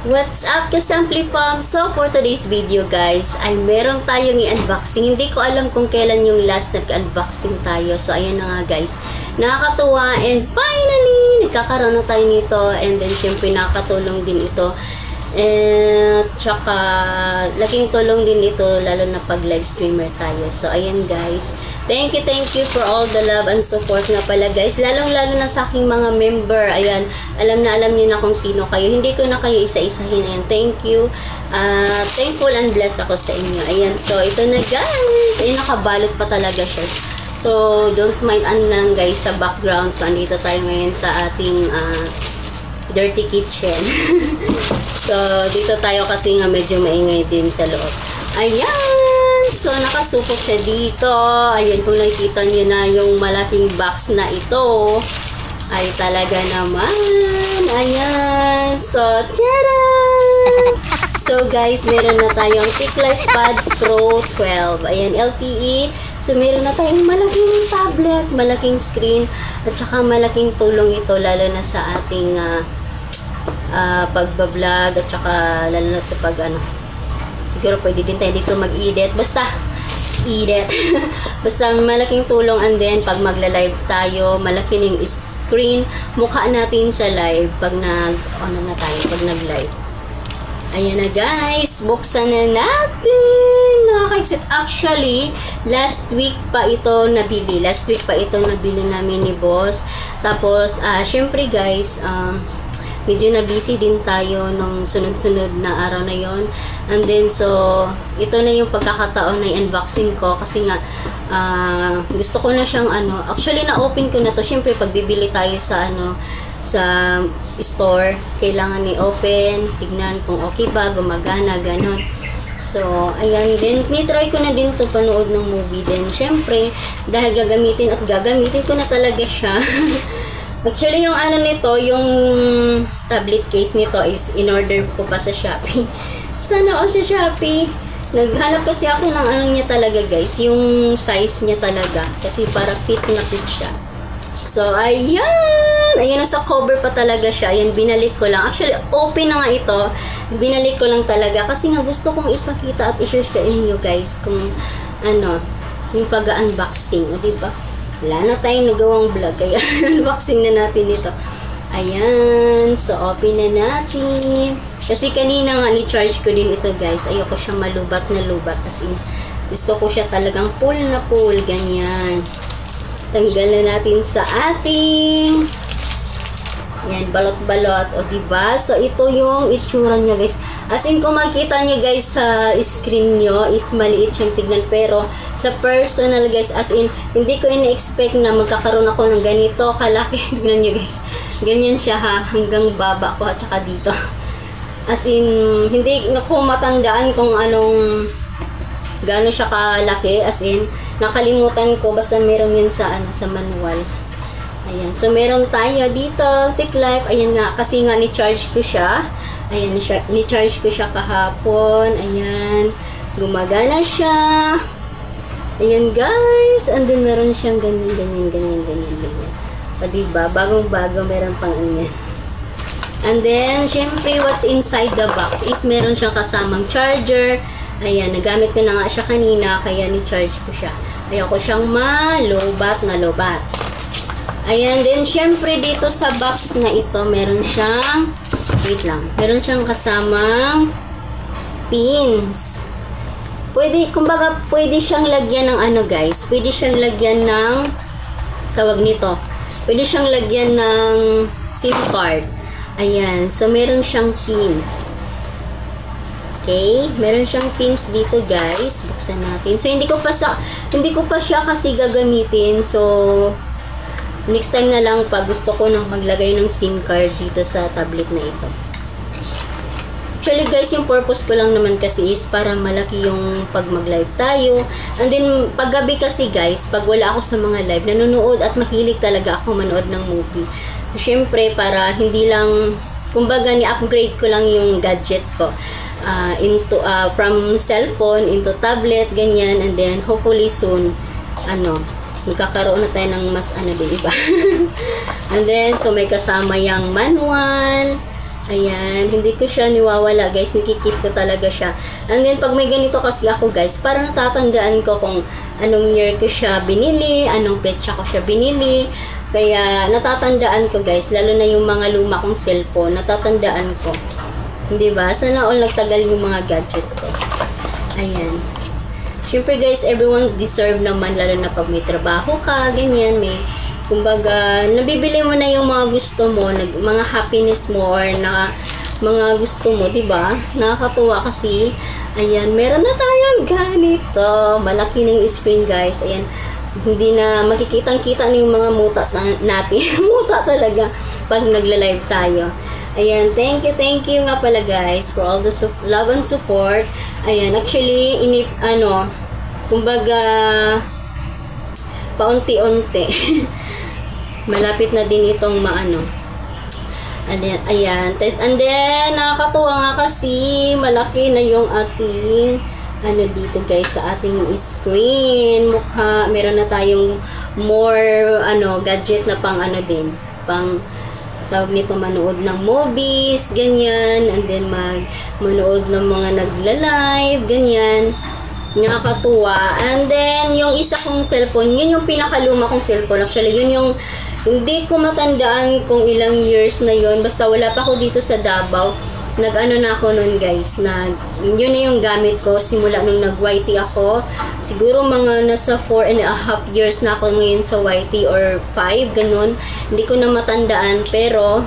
What's up, Kasampli Pom? So, for today's video guys, ay meron tayong i-unboxing. Hindi ko alam kung kailan yung last nag-unboxing tayo. So, ayan na nga guys. Nakakatuwa and finally, nagkakaroon na tayo nito. And then, syempre, nakakatulong din ito. And, tsaka, laking tulong din ito, lalo na pag live streamer tayo. So, ayan guys. Thank you for all the love and support nga pala guys. Lalong-lalo na sa aking mga member. Ayan, alam niyo na kung sino kayo. Hindi ko na kayo isa-isahin. Ayan, thank you. Thankful and blessed ako sa inyo. Ayan, so ito na guys. Ayan, nakabalot pa talaga siya. So, don't mind ano lang guys sa background. So, andito tayo ngayon sa ating dirty kitchen. So, dito tayo kasi nga medyo maingay din sa loob. Ayan! So, nakasupok siya dito. Ayan, kung nakikita nyo na yung malaking box na ito, ay talaga naman. Ayan! So, tara! So, guys, meron na tayong TicLife Pad Pro 12. Ayan, LTE. So, meron na tayong malaking tablet, malaking screen, at saka malaking tulong ito, lalo na sa ating pagbablog, at saka lalo na sa siguro pwede din tayo dito mag-edit. Basta, edit. Basta malaking tulong. And then, pag magla-live tayo, malaki yung screen, mukha natin sa live pag pag nag-live. Ayan na guys, buksan na natin. Nakaka-exit. Actually, last week pa ito nabili. Last week pa ito nabili namin ni boss. Tapos, syempre guys, medyo na busy din tayo nung sunod-sunod na araw na yon. And then, so, ito na yung pagkakataon na unboxing ko. Kasi nga, gusto ko na siyang actually, na-open ko na to. Siyempre, pag bibili tayo sa sa store, kailangan ni-open, tignan kung okay ba, gumagana, ganon. So, ayan din. Ni-try ko na din to panood ng movie din. Siyempre, dahil gagamitin ko na talaga siya. Actually, yung nito, yung tablet case nito is in-order ko pa sa Shopee. Sana all sa Shopee. Naghanap kasi ako ng niya talaga guys. Yung size niya talaga. Kasi para fit na fit siya. So, ayan! Ayan, nasa cover pa talaga siya. Ayan, binalik ko lang. Actually, open na nga ito. Binalik ko lang talaga. Kasi nga gusto kong ipakita at i-share sa inyo guys kung yung pag-unboxing. O, diba? Wala na tayong nagawang vlog, kaya unboxing na natin ito. Ayan, so open na natin. Kasi kanina nga ni-charge ko din ito guys. Ayoko siya malubat na lubat. As in, gusto ko siya talagang full na full, ganyan. Tanggal na natin sa ating yan, balot-balot. O diba? So ito yung itsura niya guys. As in, kung makita nyo guys sa screen nyo, is maliit siyang tignan. Pero, sa personal guys, as in, hindi ko ina-expect na magkakaroon ako ng ganito kalaki. Tignan nyo guys. Ganyan siya ha, hanggang baba ko at saka dito. As in, hindi ako matandaan kung gaano siya kalaki. As in, nakalimutan ko, basta meron yun sa manual. Ayan, so meron tayo dito, TicLife. Ayan nga, kasi nga ni-charge ko siya. Ayan, ni-charge ko siya kahapon. Ayan, gumagana siya. Ayan guys, and then meron siyang ganyan. O diba, bagong-bago, meron pang yan. And then, syempre, what's inside the box is meron siyang kasamang charger. Ayan, nagamit ko na nga siya kanina, kaya ni-charge ko siya. Ayaw ko siyang lobat. Ayan, then syempre dito sa box na ito, meron siyang, meron siyang kasamang pins. Kumbaga, pwede siyang lagyan ng guys, pwede siyang lagyan ng, tawag nito, pwede siyang lagyan ng SIM card. Ayan, so meron siyang pins. Okay, meron siyang pins dito guys, buksan natin. So, hindi ko pa siya kasi gagamitin, so, next time na lang pag gusto ko nang maglagay ng SIM card dito sa tablet na ito. Actually guys, yung purpose ko lang naman kasi is para malaki yung pag mag-live tayo. And then, pag gabi kasi guys, pag wala ako sa mga live, nanonood at mahilig talaga ako manood ng movie. Siyempre, para hindi lang, kumbaga ni-upgrade ko lang yung gadget ko. From cellphone into tablet, ganyan. And then, hopefully soon, magkakaroon na tayo ng mas din, iba. And then, so may kasama yung manual. Ayan, hindi ko siya niwawala guys, nikikip ko talaga siya. And then pag may ganito kasi ako guys, parang natatandaan ko kung anong year ko siya binili, anong petsa ko siya binili. Kaya natatandaan ko guys, lalo na yung mga luma kong cellphone, natatandaan ko. Hindi ba? Sana all nagtagal yung mga gadget ko. Ayan. Siyempre guys, everyone deserve naman, lalo na pag may trabaho ka, ganyan, may kumbaga, nabibili mo na yung mga gusto mo, mga happiness mo or mga gusto mo, 'di ba? Nakakatuwa kasi ayan, meron na tayong ganito. Malaki ng screen, guys. Ayan, hindi na makikitang-kita na yung mga muta natin. Muta talaga pag nagla-live tayo. Ayan, thank you nga pala guys for all the love and support. Ayan, actually, kumbaga, paunti-unti. Malapit na din itong maano. Ayan. And then, nakakatuwa nga kasi malaki na yung ating dito guys sa ating screen. Mukha, meron na tayong more gadget na pang pang tawag nito, manood ng movies, ganyan. And then, manood ng mga nagla-live, ganyan. Nakakatuwa. And then, yung isa kong cellphone, yun yung pinakaluma kong cellphone. Actually, yun yung, hindi ko matandaan kung ilang years na yun. Basta wala pa ako dito sa Davao. Na ako nun guys. Yun na yung gamit ko simula nung nag-YT ako. Siguro mga nasa 4.5 years na ako ngayon sa YT or 5, ganun. Hindi ko na matandaan. Pero,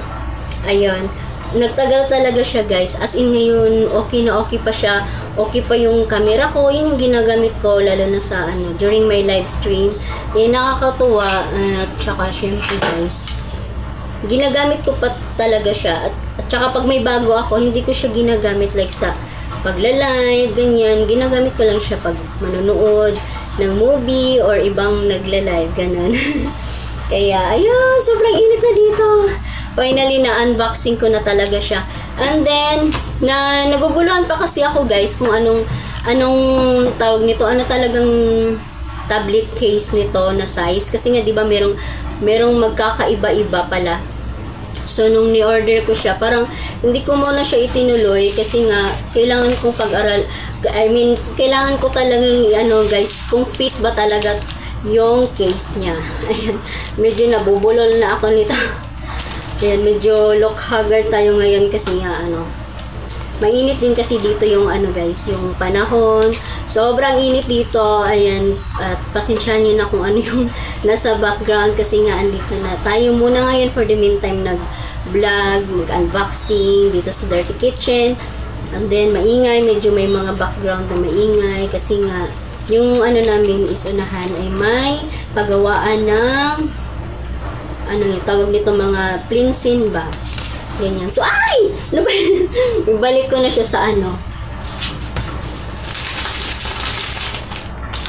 ayun. Nagtagal talaga siya guys. As in ngayon, okay na okay pa siya. Okay pa yung camera ko. Yun yung ginagamit ko lalo na sa during my live stream. Nakakatuwa. At saka syempre guys, ginagamit ko pa talaga siya. At saka pag may bago ako, hindi ko siya ginagamit like sa pagla-live, ganyan. Ginagamit ko lang siya pag manonood ng movie or ibang nagla-live, ganun. Kaya, ayun, sobrang init na dito. Finally, na-unboxing ko na talaga siya. And then, naguguluhan pa kasi ako guys kung anong tawag nito, talagang tablet case nito na size. Kasi nga, di ba, merong magkakaiba-iba pala. So, nung ni-order ko siya, parang hindi ko muna siya itinuloy kasi nga, kailangan kong kailangan ko talagang, guys, kung fit ba talaga yung case niya. Ayan, medyo nabubulol na ako nito. Ayan, medyo look haggard tayo ngayon kasi nga, mainit din kasi dito yung guys, yung panahon. Sobrang init dito. Ayan, at pasensyahan nyo na kung ano yung nasa background kasi nga andito na tayo muna ngayon for the meantime nag-vlog, mag-unboxing dito sa Dirty Kitchen. And then maingay, medyo may mga background na maingay kasi nga yung namin is unahan ay may pagawaan ng yung tawag nito, mga plinsin ba? Ganyan. So, ay! Ibalik ko na siya sa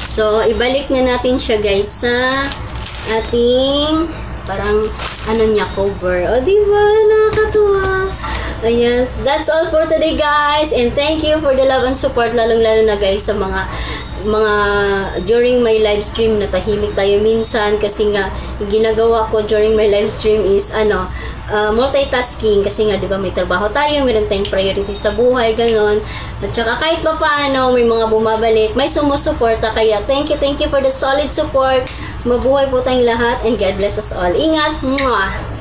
So, ibalik na natin siya guys sa ating parang niya, cover. O, diba? Nakakatuwa. Ayan. That's all for today guys. And thank you for the love and support. Lalong-lalo na guys sa mga during my live stream, natahimik tayo minsan kasi nga yung ginagawa ko during my live stream is multitasking kasi nga 'di ba may trabaho tayo, meron tayong priority sa buhay, ganon. At saka kahit pa paano may mga bumabalik, may sumusuporta, kaya thank you for the solid support. Mabuhay po tayong lahat and God bless us all. Ingat. Mwah!